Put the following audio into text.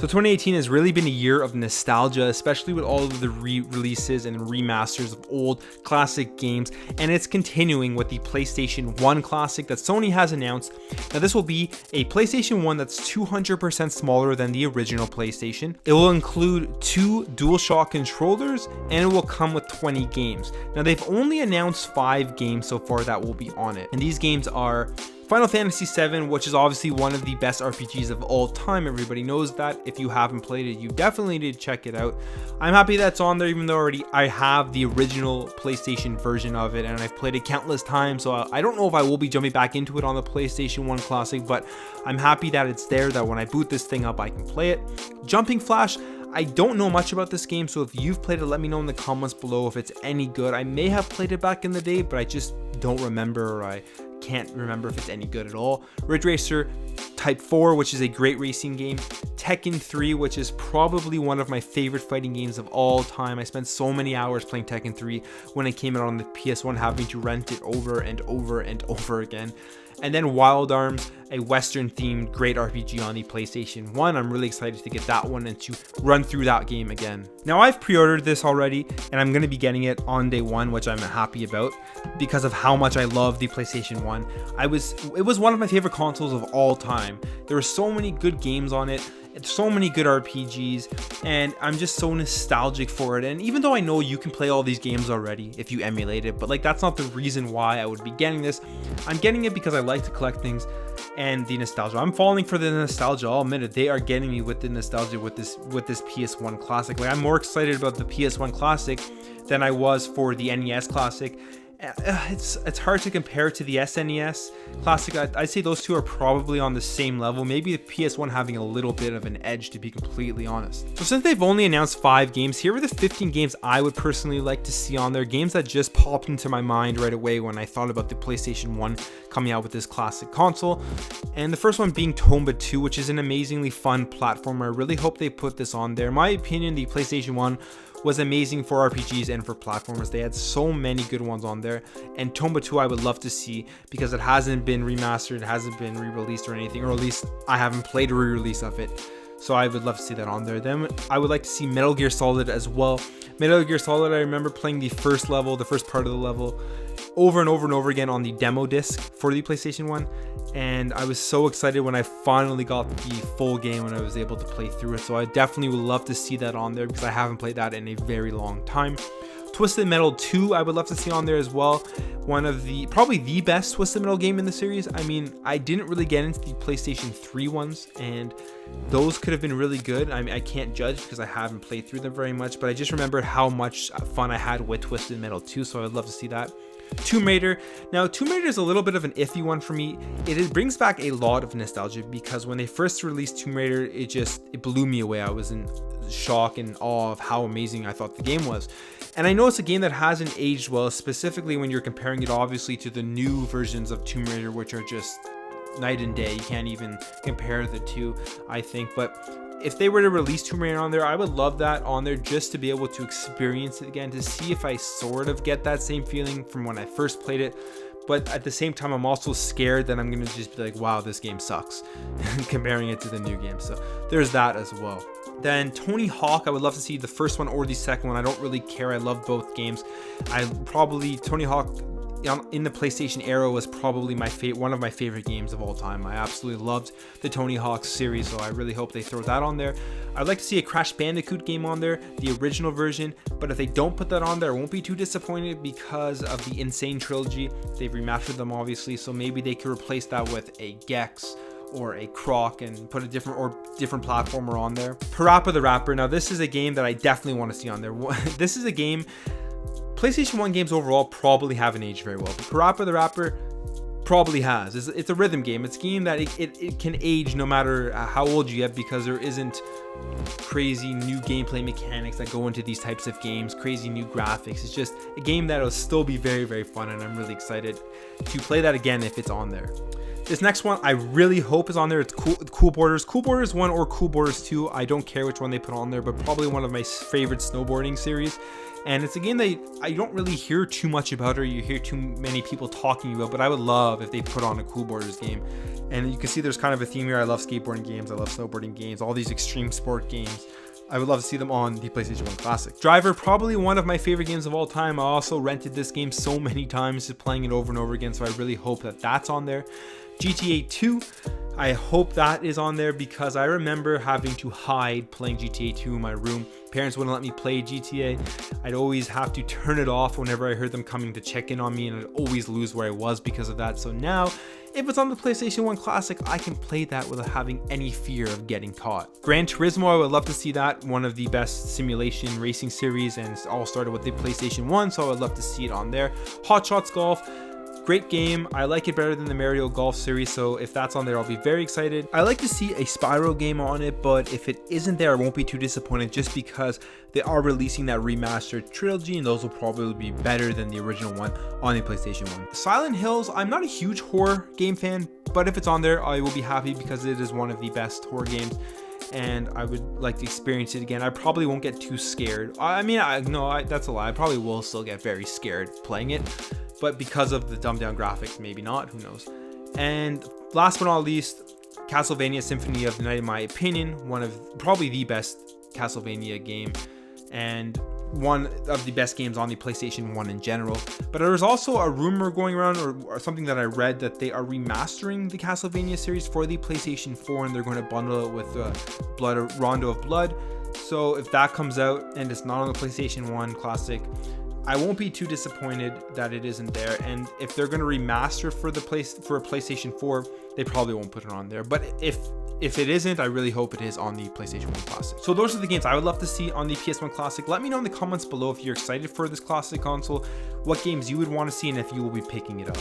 So 2018 has really been a year of nostalgia, especially with all of the re-releases and remasters of old classic games, and it's continuing with the PlayStation 1 Classic that Sony has announced. Now this will be a PlayStation 1 that's 200% smaller than the original PlayStation. It will include 2 DualShock controllers, and it will come with 20 games. Now they've only announced 5 games so far that will be on it, and these games are Final Fantasy VII, which is obviously one of the best RPGs of all time. Everybody knows that. If you haven't played it, you definitely need to check it out. I'm happy that's on there, even though already I have the original PlayStation version of it and I've played it countless times. So I don't know if I will be jumping back into it on the PlayStation 1 Classic, but I'm happy that it's there, that when I boot this thing up, I can play it. Jumping Flash, I don't know much about this game, so if you've played it, let me know in the comments below if it's any good. I may have played it back in the day, but I just don't remember, or I can't remember if it's any good at all. Ridge Racer Type 4, which is a great racing game. Tekken 3, which is probably one of my favorite fighting games of all time. I spent so many hours playing Tekken 3 when it came out on the PS1, having to rent it over and over and over again. And then Wild Arms, a Western themed great RPG on the PlayStation 1. I'm really excited to get that one and to run through that game again. Now I've pre-ordered this already, and I'm going to be getting it on day one, which I'm happy about because of how much I love the PlayStation 1. It was one of my favorite consoles of all time. There were so many good games on it. It's so many good RPGs, and I'm just so nostalgic for it. And even though I know you can play all these games already if you emulate it, but like that's not the reason why I would be getting this. I'm getting it because I like to collect things and the nostalgia. I'm falling for the nostalgia. I'll admit it. They are getting me with the nostalgia with this PS1 Classic. Like, I'm more excited about the PS1 Classic than I was for the NES Classic. It's hard to compare to the SNES Classic. I'd say those two are probably on the same level, maybe the PS1 having a little bit of an edge, to be completely honest. So since they've only announced 5 games, here are the 15 games I would personally like to see on there, games that just popped into my mind right away when I thought about the PlayStation 1 coming out with this classic console. And the first one being Tomba 2, which is an amazingly fun platformer. I really hope they put this on there. In my opinion, the PlayStation 1 was amazing for RPGs and for platformers. They had so many good ones on there, and Tomba 2 I would love to see because it hasn't been remastered, it hasn't been re-released or anything, or at least I haven't played a re-release of it, so I would love to see that on there. Then I would like to see Metal Gear Solid as well. Metal Gear Solid, I remember playing the first level, the first part of the level, over and over and over again on the demo disc for the PlayStation 1, and I was so excited when I finally got the full game when I was able to play through it. So I definitely would love to see that on there because I haven't played that in a very long time. Twisted Metal 2 I would love to see on there as well. One of the, probably the best Twisted Metal game in the series. I mean, I didn't really get into the PlayStation 3 ones, and those could have been really good. I mean, I can't judge because I haven't played through them very much, but I just remembered how much fun I had with Twisted Metal 2, so I would love to see that. Tomb Raider. Now, Tomb Raider is a little bit of an iffy one for me. It brings back a lot of nostalgia because when they first released Tomb Raider, it blew me away. I was in shock and awe of how amazing I thought the game was. And I know it's a game that hasn't aged well, specifically when you're comparing it obviously to the new versions of Tomb Raider, which are just night and day. You can't even compare the two, I think. But if they were to release Tomb Raider on there, I would love that on there just to be able to experience it again, to see if I sort of get that same feeling from when I first played it. But at the same time, I'm also scared that I'm going to just be like, wow, this game sucks, comparing it to the new game. So there's that as well. Then Tony Hawk, I would love to see the first one or the second one. I don't really care. I love both games. Tony Hawk in the PlayStation era was probably one of my favorite games of all time. I absolutely loved the Tony Hawk series, so I really hope they throw that on there. I'd like to see a Crash Bandicoot game on there, the original version, but if they don't put that on there, I won't be too disappointed because of the Insane Trilogy. They've remastered them, obviously, so maybe they could replace that with a Gex or a Croc and put a different platformer on there. Parappa the Rapper. Now, this is a game that I definitely want to see on there. This is a game, PlayStation 1 games overall probably haven't aged very well, but Parappa the Rapper probably has. It's a rhythm game. It's a game that it can age no matter how old you get because there isn't crazy new gameplay mechanics that go into these types of games, crazy new graphics. It's just a game that will still be very, very fun, and I'm really excited to play that again if it's on there. This next one I really hope is on there. It's Cool Borders 1 or Cool Borders 2. I don't care which one they put on there, but probably one of my favorite snowboarding series. And it's a game that I don't really hear too much about, or you hear too many people talking about, but I would love if they put on a Cool Borders game. And you can see there's kind of a theme here. I love skateboarding games, I love snowboarding games, all these extreme sport games. I would love to see them on the PlayStation 1 Classic. Driver, probably one of my favorite games of all time. I also rented this game so many times, just playing it over and over again, so I really hope that that's on there. GTA 2, I hope that is on there because I remember having to hide playing GTA 2 in my room. Parents wouldn't let me play GTA. I'd always have to turn it off whenever I heard them coming to check in on me, and I'd always lose where I was because of that. So now, if it's on the PlayStation 1 Classic, I can play that without having any fear of getting caught. Gran Turismo, I would love to see that. One of the best simulation racing series, and it all started with the PlayStation 1, so I would love to see it on there. Hot Shots Golf, great game. I like it better than the Mario Golf series, so if that's on there, I'll be very excited. I like to see a Spyro game on it, but if it isn't there, I won't be too disappointed just because they are releasing that remastered trilogy, and those will probably be better than the original one on the PlayStation 1. Silent Hills, I'm not a huge horror game fan, but if it's on there, I will be happy because it is one of the best horror games, and I would like to experience it again. I probably won't get too scared. That's a lie. I probably will still get very scared playing it, but because of the dumbed down graphics, maybe not, who knows. And last but not least, Castlevania Symphony of the Night, in my opinion, one of probably the best Castlevania game, and one of the best games on the PlayStation 1 in general. But there was also a rumor going around, or something that I read, that they are remastering the Castlevania series for the PlayStation 4, and they're going to bundle it with Rondo of Blood. So if that comes out and it's not on the PlayStation 1 Classic, I won't be too disappointed that it isn't there. And if they're going to remaster for a PlayStation 4, they probably won't put it on there. But if it isn't, I really hope it is on the PlayStation 1 Classic. So those are the games I would love to see on the PS1 Classic. Let me know in the comments below if you're excited for this classic console, what games you would want to see, and if you will be picking it up.